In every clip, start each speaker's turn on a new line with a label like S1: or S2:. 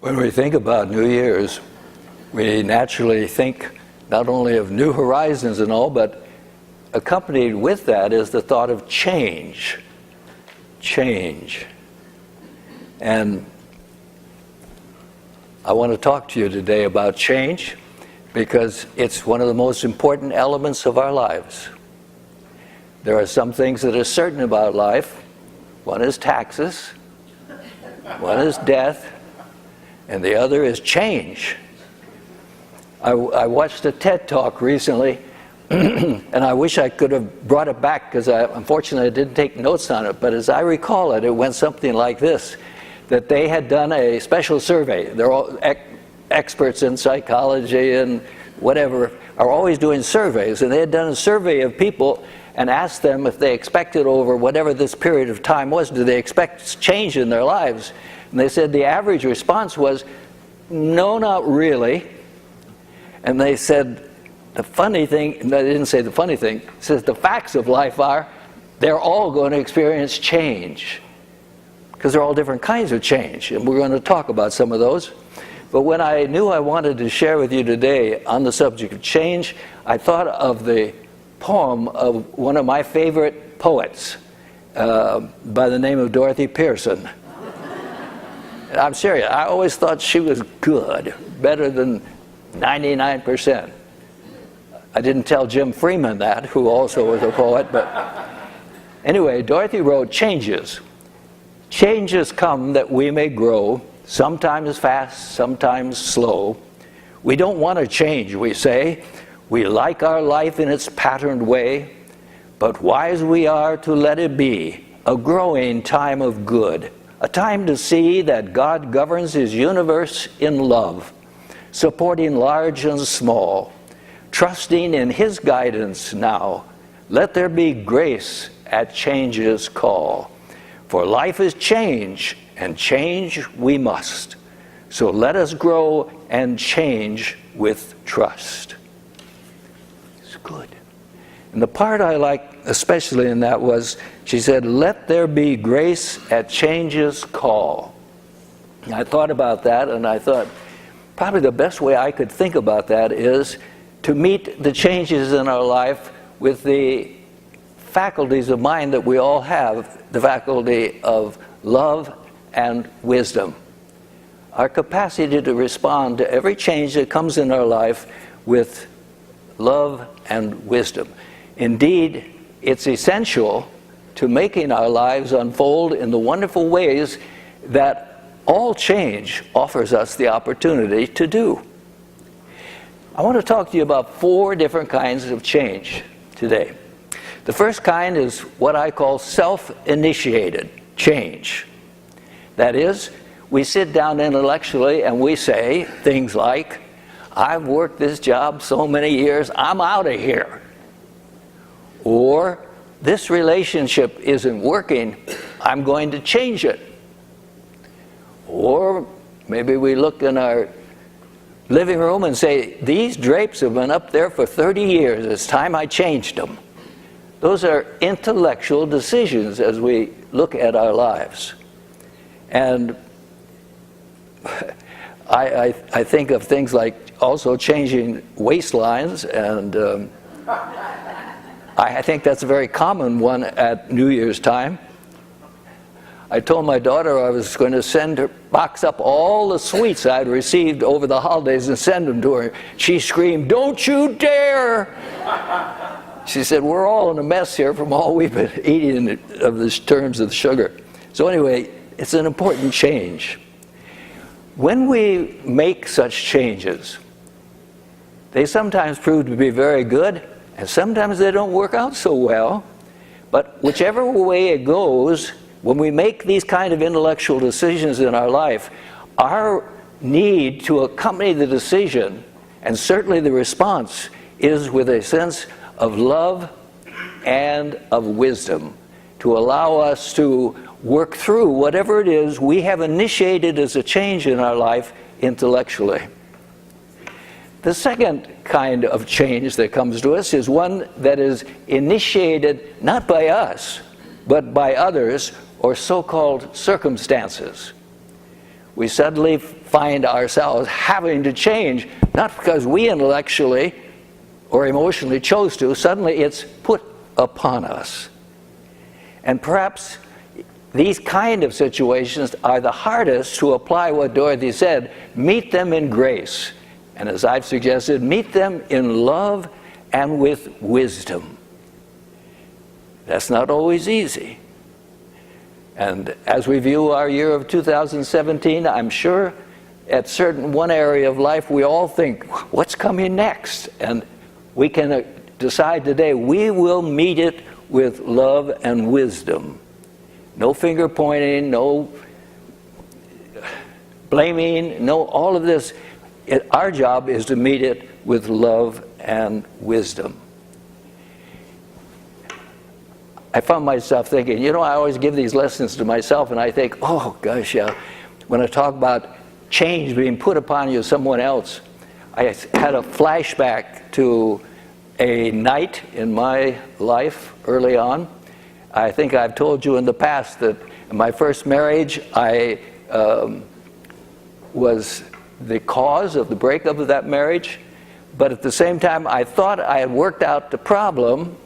S1: When we think about New Year's, we naturally think not only of new horizons and all, but accompanied with that is the thought of change. Change. And I want to talk to you today about change because it's one of the most important elements of our lives. There are some things that are certain about life. One is taxes, one is death, and the other is change. I watched a TED Talk recently, and I wish I could have brought it back because unfortunately I didn't take notes on it, but as I recall it, it went something like this, that they had done a special survey. They're all experts in psychology and whatever, are always doing surveys, and they had done a survey of people and asked them if they expected over whatever this period of time was, do they expect change in their lives? And they said the average response was, no, not really. And they said, the funny thing, they didn't say the funny thing, it says the facts of life are, they're all going to experience change. Because they're all different kinds of change, and we're going to talk about some of those. But when I knew I wanted to share with you today on the subject of change, I thought of the poem of one of my favorite poets by the name of Dorothy Pierson. I'm serious, I always thought she was good, better than 99%. I didn't tell Jim Freeman that, who also was a poet, but anyway, Dorothy wrote, "Changes. Changes come that we may grow, sometimes fast, sometimes slow. We don't want to change, we say. We like our life in its patterned way, but wise we are to let it be, a growing time of good, a time to see that God governs His universe in love, supporting large and small, trusting in His guidance now. Let there be grace at change's call. For life is change, and change we must. So let us grow and change with trust." It's good. And the part I like especially in that was, she said, "Let there be grace at change's call." And I thought about that, and I thought, probably the best way I could think about that is to meet the changes in our life with the faculties of mind that we all have, the faculty of love and wisdom. Our capacity to respond to every change that comes in our life with love and wisdom. Indeed, it's essential to making our lives unfold in the wonderful ways that all change offers us the opportunity to do. I want to talk to you about 4 different kinds of change today. The first kind is what I call self-initiated change. That is, we sit down intellectually and we say things like, "I've worked this job so many years, I'm out of here." Or, "This relationship isn't working, I'm going to change it." Or maybe we look in our living room and say, "These drapes have been up there for 30 years, it's time I changed them." Those are intellectual decisions as we look at our lives. And I think of things like also changing waistlines, and I think that's a very common one at New Year's time. I told my daughter I was going to box up all the sweets I'd received over the holidays and send them to her. She screamed, "Don't you dare!" She said, "We're all in a mess here from all we've been eating of the terms of the sugar." So anyway, it's an important change. When we make such changes, they sometimes prove to be very good, and sometimes they don't work out so well. But whichever way it goes, when we make these kind of intellectual decisions in our life, our need to accompany the decision, and certainly the response, is with a sense of love and of wisdom, to allow us to work through whatever it is we have initiated as a change in our life intellectually. The second kind of change that comes to us is one that is initiated not by us, but by others, or so-called circumstances. we suddenly find ourselves having to change, not because we intellectually or emotionally chose to. Suddenly it's put upon us. And perhaps these kind of situations are the hardest to apply what Dorothy said: meet them in grace. And as I've suggested, meet them in love and with wisdom. That's not always easy. And as we view our year of 2017, I'm sure at one area of life we all think, what's coming next? And we can decide today we will meet it with love and wisdom. No finger pointing, no blaming, no all of this. Our job is to meet it with love and wisdom. I found myself thinking, I always give these lessons to myself, and I think, oh gosh, yeah, when I talk about change being put upon you someone else, I had a flashback to a night in my life early on. I think I've told you in the past that in my first marriage, I was the cause of the breakup of that marriage, but at the same time, I thought I had worked out the problem,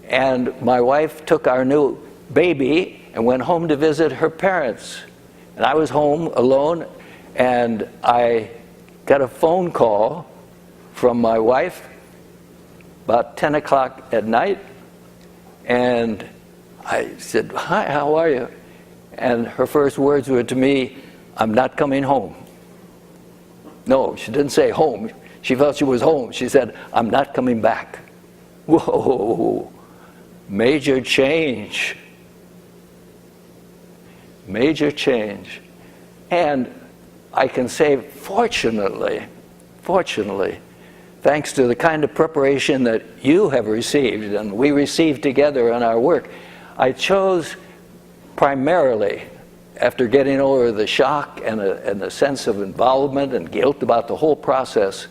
S1: and my wife took our new baby and went home to visit her parents. And I was home alone, and I got a phone call from my wife about 10 o'clock at night, and I said, "Hi, how are you?" And her first words were to me, "I'm not coming home." No, she didn't say home. She felt she was home. She said, "I'm not coming back." Whoa, major change. Major change. And I can say, fortunately, thanks to the kind of preparation that you have received and we received together in our work, I chose primarily, after getting over the shock and the sense of involvement and guilt about the whole process,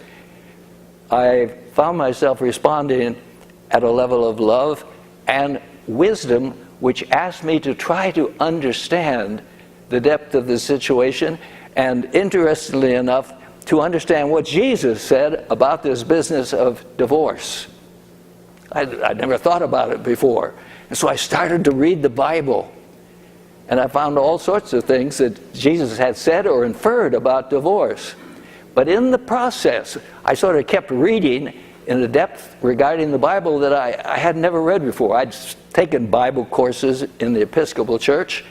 S1: I found myself responding at a level of love and wisdom, which asked me to try to understand the depth of the situation, and interestingly enough, to understand what Jesus said about this business of divorce. I'd never thought about it before. And so I started to read the Bible, and I found all sorts of things that Jesus had said or inferred about divorce. But in the process, I sort of kept reading in a depth regarding the Bible that I had never read before. I'd taken Bible courses in the Episcopal Church,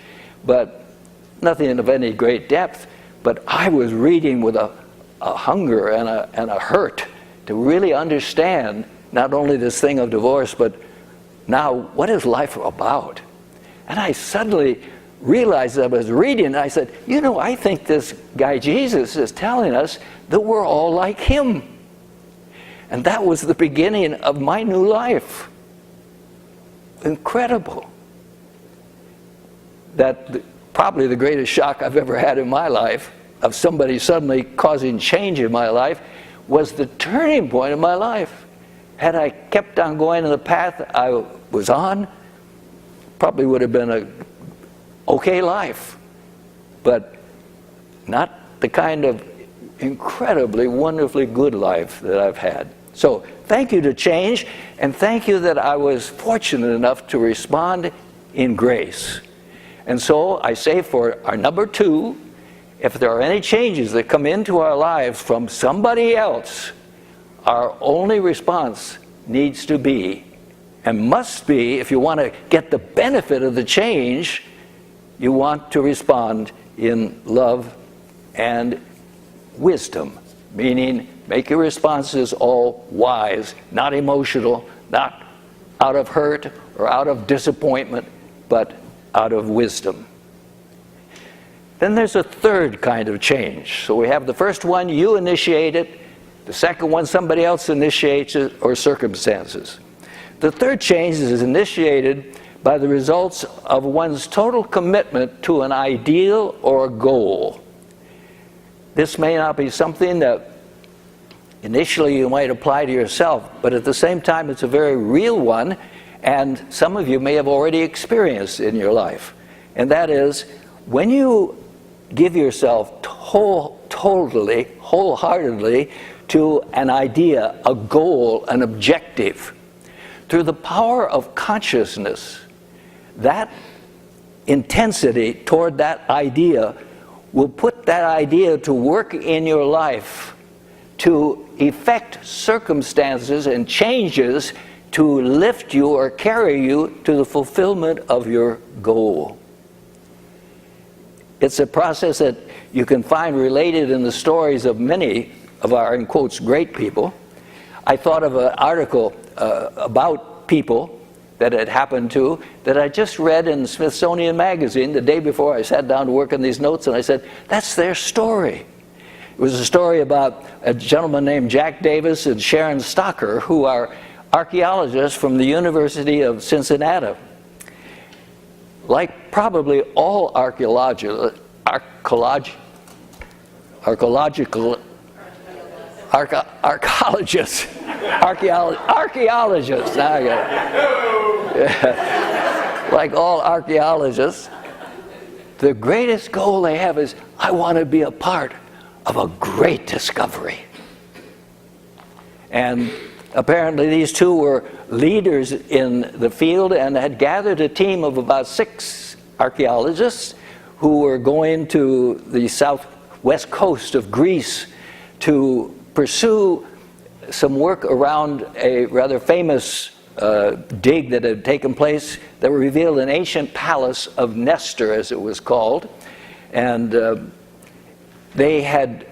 S1: but nothing of any great depth. But I was reading with a hunger and a hurt to really understand not only this thing of divorce, but now what is life about? And I suddenly realized that I was reading, and I said, I think this guy Jesus is telling us that we're all like him. And that was the beginning of my new life. Incredible. Probably the greatest shock I've ever had in my life, of somebody suddenly causing change in my life, was the turning point of my life. Had I kept on going in the path I was on, probably would have been a okay life, but not the kind of incredibly, wonderfully good life that I've had. So thank you to change, and thank you that I was fortunate enough to respond in grace. And so I say for our number 2, if there are any changes that come into our lives from somebody else, our only response needs to be, and must be, if you want to get the benefit of the change, you want to respond in love and wisdom, meaning make your responses all wise, not emotional, not out of hurt or out of disappointment, but out of wisdom. Then there's a third kind of change. So we have the first one, you initiate it. The second one, somebody else initiates it, or circumstances. The third change is initiated by the results of one's total commitment to an ideal or a goal. This may not be something that initially you might apply to yourself, but at the same time it's a very real one, and some of you may have already experienced in your life. And that is, when you give yourself totally, wholeheartedly to an idea, a goal, an objective. Through the power of consciousness, that intensity toward that idea will put that idea to work in your life to effect circumstances and changes to lift you or carry you to the fulfillment of your goal. It's a process that you can find related in the stories of many of our, in quotes, great people. I thought of an article about people that had happened to, that I just read in Smithsonian Magazine the day before I sat down to work on these notes, and I said, that's their story. It was a story about a gentleman named Jack Davis and Sharon Stocker, who are archaeologists from the University of Cincinnati. Like probably all archaeologists, now I got it. Like all archaeologists, the greatest goal they have is, I want to be a part of a great discovery. And apparently these two were leaders in the field and had gathered a team of about 6 archaeologists who were going to the southwest coast of Greece to pursue some work around a rather famous dig that had taken place that revealed an ancient palace of Nestor, as it was called. And they had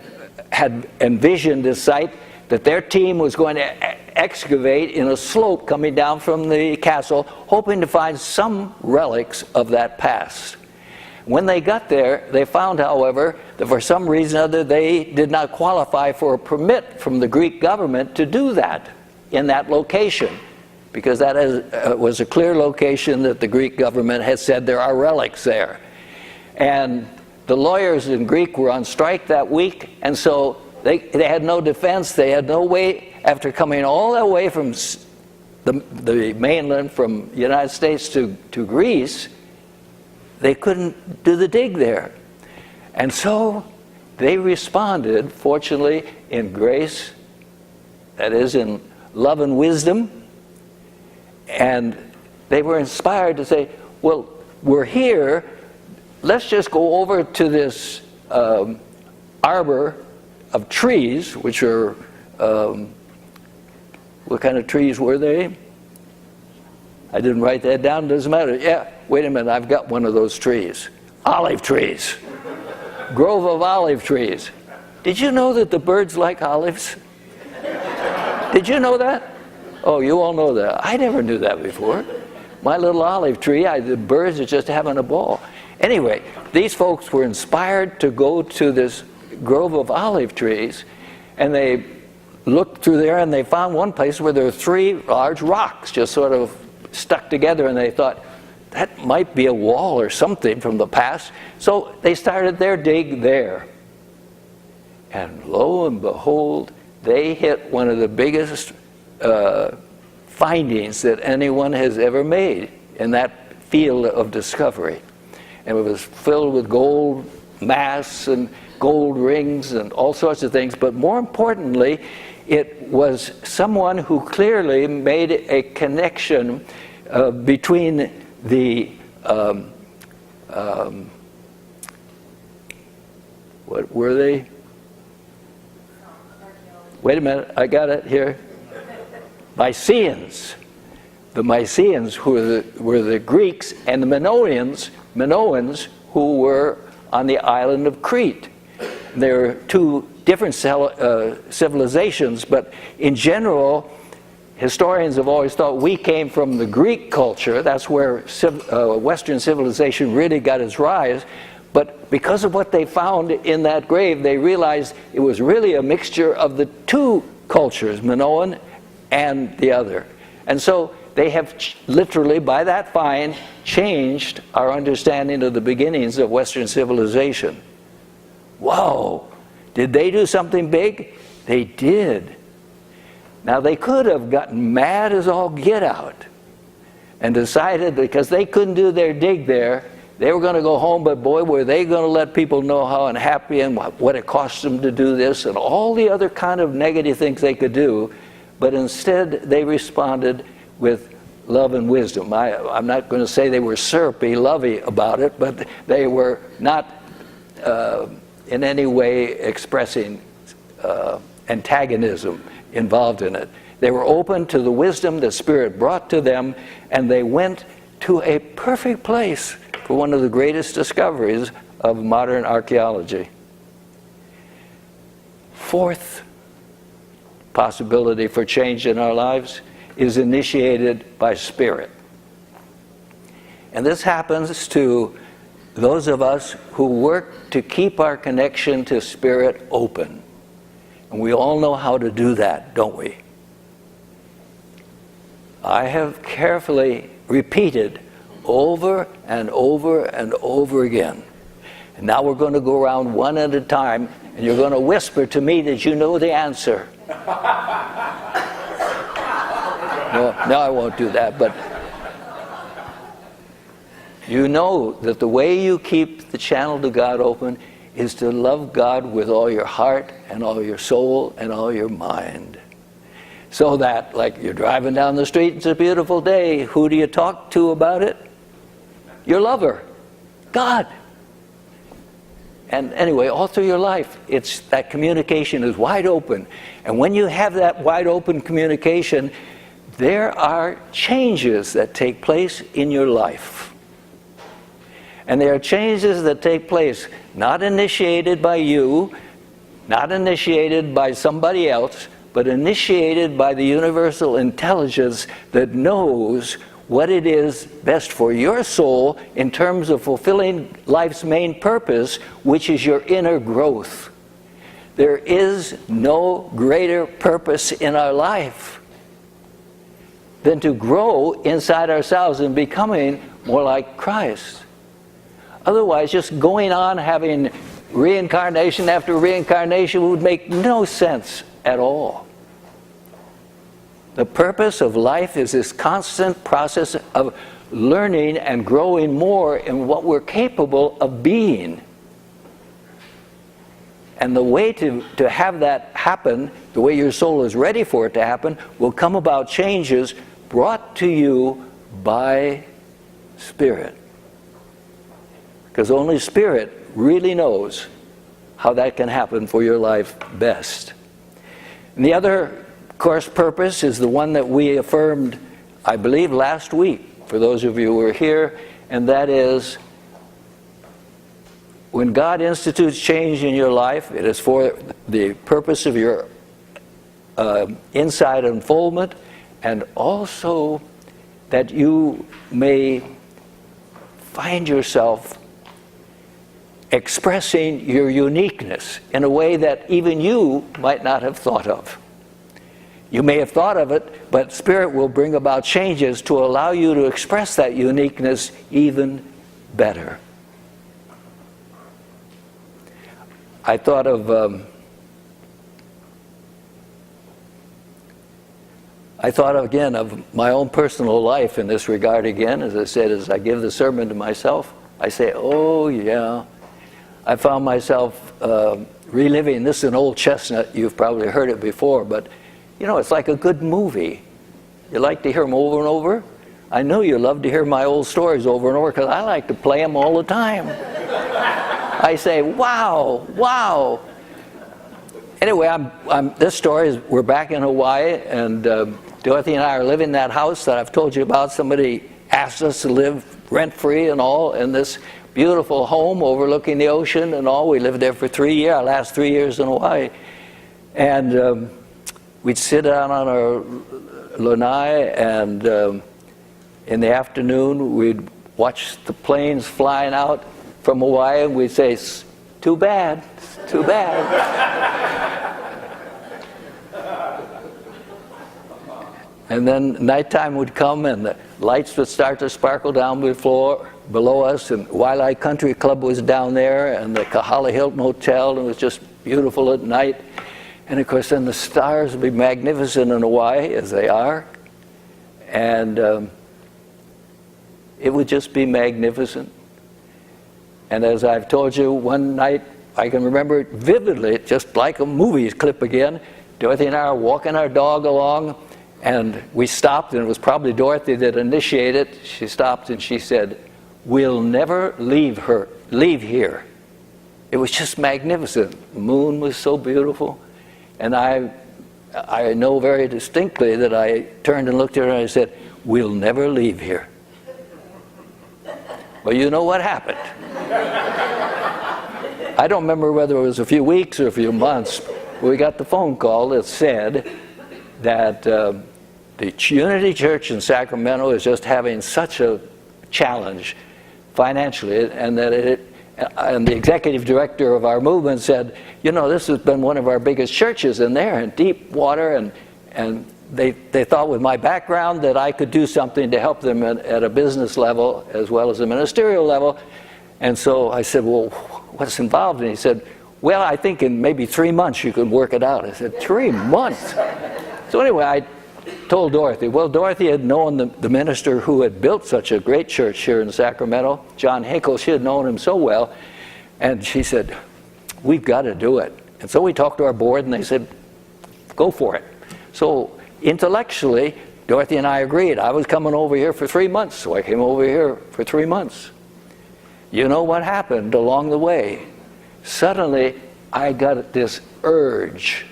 S1: envisioned this site that their team was going to excavate in a slope coming down from the castle, hoping to find some relics of that past. When they got there, they found, however, that for some reason or other they did not qualify for a permit from the Greek government to do that in that location, because that was a clear location that the Greek government had said there are relics there. And the lawyers in Greek were on strike that week, and so they had no defense. They had no way, after coming all that way from the mainland, from the United States to Greece, they couldn't do the dig there. And so they responded, fortunately, in grace, that is, in love and wisdom, and they were inspired to say, well, we're here, let's just go over to this arbor of trees, which are, what kind of trees were they? I didn't write that down, doesn't matter. Yeah, wait a minute, I've got one of those trees. Olive trees. Grove of olive trees. Did you know that the birds like olives? Did you know that? Oh, you all know that. I never knew that before. My little olive tree, the birds are just having a ball. Anyway, these folks were inspired to go to this grove of olive trees, and they looked through there and they found one place where there were 3 large rocks just sort of stuck together, and they thought, that might be a wall or something from the past. So they started their dig there. And lo and behold, they hit one of the biggest findings that anyone has ever made in that field of discovery. And it was filled with gold masks and gold rings and all sorts of things, but more importantly, it was someone who clearly made a connection between the what were they? Wait a minute, I got it here. Mycenaeans. The Mycenaeans were the Greeks, and the Minoans who were on the island of Crete. There are 2 different civilizations, but in general, historians have always thought we came from the Greek culture. That's where Western civilization really got its rise. But because of what they found in that grave, they realized it was really a mixture of the 2 cultures, Minoan and the other. And so they have literally, by that find, changed our understanding of the beginnings of Western civilization. Whoa! Did they do something big? They did. Now, they could have gotten mad as all get out and decided, because they couldn't do their dig there, They were going to go home, but boy, were they going to let people know how unhappy and what it cost them to do this and all the other kind of negative things they could do. But instead, they responded with love and wisdom. I'm not going to say they were syrupy, lovey about it, but they were not in any way expressing antagonism involved in it. They were open to the wisdom the Spirit brought to them, and they went to a perfect place for one of the greatest discoveries of modern archaeology. Fourth possibility for change in our lives is initiated by Spirit. And this happens to those of us who work to keep our connection to Spirit open. And we all know how to do that, don't we? I have carefully repeated over and over and over again. And now we're going to go around one at a time, and you're going to whisper to me that you know the answer. No, I won't do that, but you know that the way you keep the channel to God open is to love God with all your heart and all your soul and all your mind. So that, like, you're driving down the street, it's a beautiful day, who do you talk to about it? Your lover, God. And anyway, all through your life, it's that communication is wide open. And when you have that wide open communication, there are changes that take place in your life. And there are changes that take place not initiated by you, not initiated by somebody else, but initiated by the universal intelligence that knows what it is best for your soul in terms of fulfilling life's main purpose, which is your inner growth. There is no greater purpose in our life than to grow inside ourselves and becoming more like Christ. Otherwise, just going on having reincarnation after reincarnation would make no sense at all. The purpose of life is this constant process of learning and growing more in what we're capable of being. And the way to have that happen, the way your soul is ready for it to happen, will come about changes brought to you by Spirit. Because only Spirit really knows how that can happen for your life best. And the other course purpose is the one that we affirmed, I believe, last week, for those of you who were here, and that is, when God institutes change in your life, it is for the purpose of your inside unfoldment, and also that you may find yourself expressing your uniqueness in a way that even you might not have thought of. You may have thought of it, but Spirit will bring about changes to allow you to express that uniqueness even better. I thought of again of my own personal life in this regard again. As I said, as I give the sermon to myself, I say, oh yeah, I found myself reliving, this is an old chestnut, you've probably heard it before, but you know, it's like a good movie. You like to hear them over and over? I know you love to hear my old stories over and over because I like to play them all the time. I say, wow, wow. Anyway, this story is, we're back in Hawaii, and Dorothy and I are living in that house that I've told you about. Somebody asked us to live rent-free and all in this beautiful home overlooking the ocean and all. We lived there for 3 years, our last 3 years in Hawaii. And we'd sit down on our lanai, and in the afternoon we'd watch the planes flying out from Hawaii, and we'd say, too bad, too bad. And then nighttime would come, and the lights would start to sparkle down below us, and Waialae Country Club was down there, and the Kahala Hilton Hotel, and it was just beautiful at night. And of course, then the stars would be magnificent in Hawaii, as they are. And it would just be magnificent. And as I've told you, one night, I can remember it vividly, just like a movie clip again. Dorothy and I are walking our dog along, and we stopped, and it was probably Dorothy that initiated. She stopped and she said, "We'll never leave here." It was just magnificent. The moon was so beautiful. And I know very distinctly that I turned and looked at her and I said, "We'll never leave here." Well, you know what happened. I don't remember whether it was a few weeks or a few months, but we got the phone call that said that the Unity Church in Sacramento is just having such a challenge financially, and that and the executive director of our movement said, "You know, this has been one of our biggest churches, and they're in deep water," and they thought with my background that I could do something to help them at a business level as well as a ministerial level. And so I said, "Well, what's involved?" And he said, "Well, I think in maybe 3 months you could work it out." I said, 3 months? So anyway, I told Dorothy. Well, Dorothy had known the minister who had built such a great church here in Sacramento, John Hinkle. She had known him so well. And she said, "We've got to do it." And so we talked to our board, and they said, "Go for it." So intellectually, Dorothy and I agreed. I was coming over here for 3 months, so I came over here for 3 months. You know what happened along the way? Suddenly, I got this urge.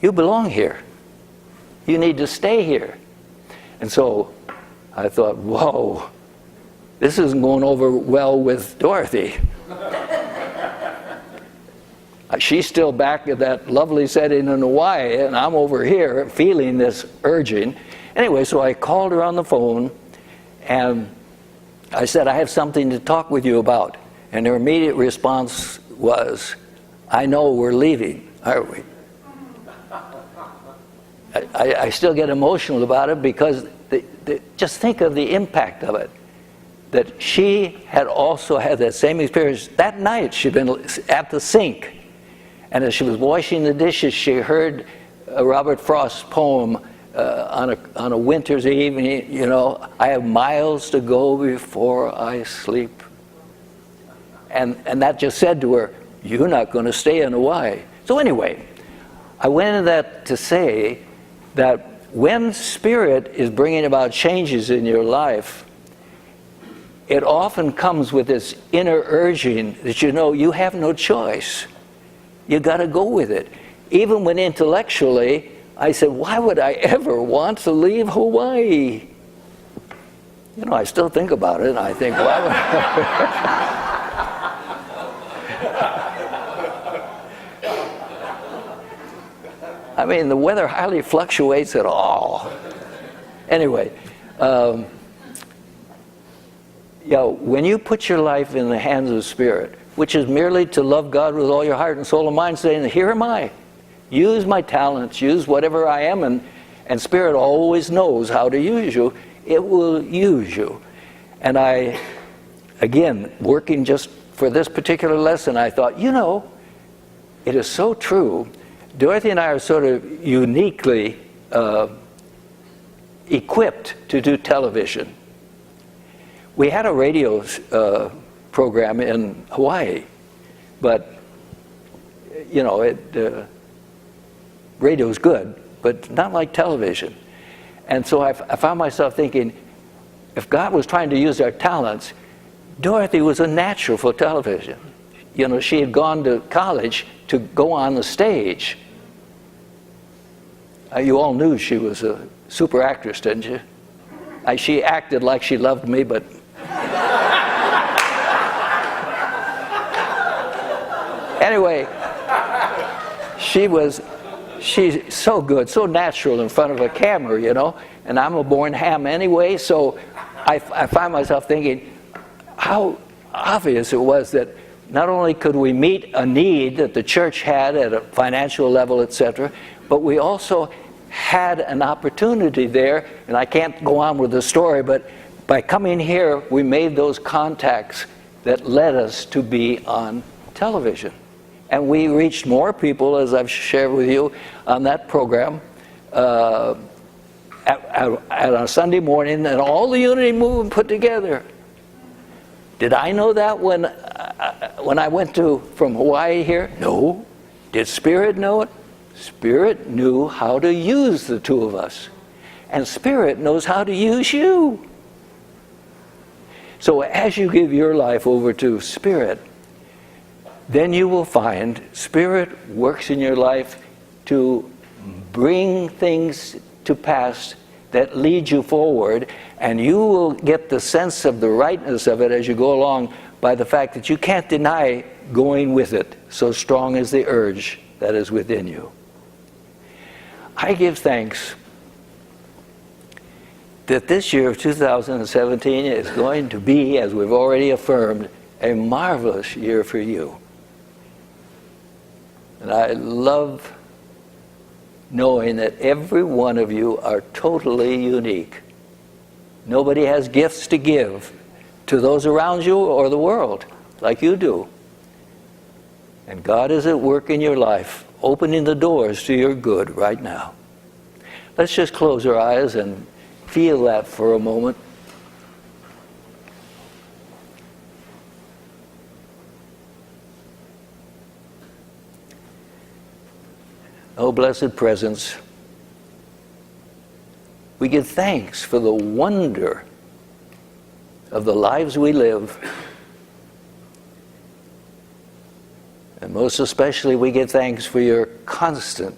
S1: You belong here. You need to stay here. And so I thought, whoa, this isn't going over well with Dorothy. She's still back at that lovely setting in Hawaii, and I'm over here feeling this urging. Anyway, so I called her on the phone, and I said, "I have something to talk with you about." And her immediate response was, "I know we're leaving, aren't we?" I still get emotional about it because just think of the impact of it. That she had also had that same experience. That night she'd been at the sink, and as she was washing the dishes, she heard Robert Frost's poem on a winter's evening, you know, "I have miles to go before I sleep." And that just said to her, "You're not going to stay in Hawaii." So anyway, I went into that to say that when Spirit is bringing about changes in your life, it often comes with this inner urging that you know you have no choice. You got to go with it. Even when intellectually, I said, why would I ever want to leave Hawaii? You know, I still think about it, and I think, why would I mean, the weather hardly fluctuates at all. Anyway, when you put your life in the hands of Spirit, which is merely to love God with all your heart and soul and mind, saying, "Here am I. Use my talents, use whatever I am," and Spirit always knows how to use you. It will use you. And I, again, working just for this particular lesson, I thought, you know, it is so true. Dorothy and I are sort of uniquely equipped to do television. We had a radio program in Hawaii, but, you know, radio's good, but not like television. And so I found myself thinking, if God was trying to use our talents, Dorothy was a natural for television. You know, she had gone to college to go on the stage. You all knew she was a super actress, didn't you? She acted like she loved me, but... Anyway, she's so good, so natural in front of a camera, you know, and I'm a born ham anyway, so I find myself thinking how obvious it was that not only could we meet a need that the church had at a financial level, etc., but we also had an opportunity there, and I can't go on with the story, but by coming here, we made those contacts that led us to be on television. And we reached more people, as I've shared with you, on that program at a Sunday morning than all the Unity movement put together. Did I know that when I went from Hawaii here? No. Did Spirit know it? Spirit knew how to use the two of us. And Spirit knows how to use you. So as you give your life over to Spirit, then you will find Spirit works in your life to bring things to pass that lead you forward, and you will get the sense of the rightness of it as you go along by the fact that you can't deny going with it, so strong is the urge that is within you. I give thanks that this year of 2017 is going to be, as we've already affirmed, a marvelous year for you. And I love knowing that every one of you are totally unique. Nobody has gifts to give to those around you or the world like you do. And God is at work in your life, opening the doors to your good right now. Let's just close our eyes and feel that for a moment. Oh, blessed presence, we give thanks for the wonder of the lives we live. And most especially, we give thanks for your constant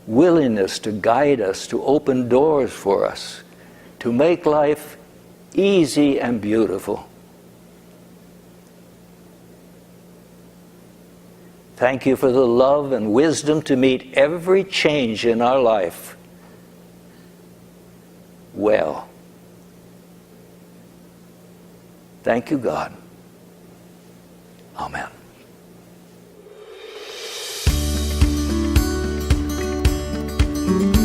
S1: willingness to guide us, to open doors for us, to make life easy and beautiful. Thank you for the love and wisdom to meet every change in our life well. Thank you, God. Amen.
S2: Thank you.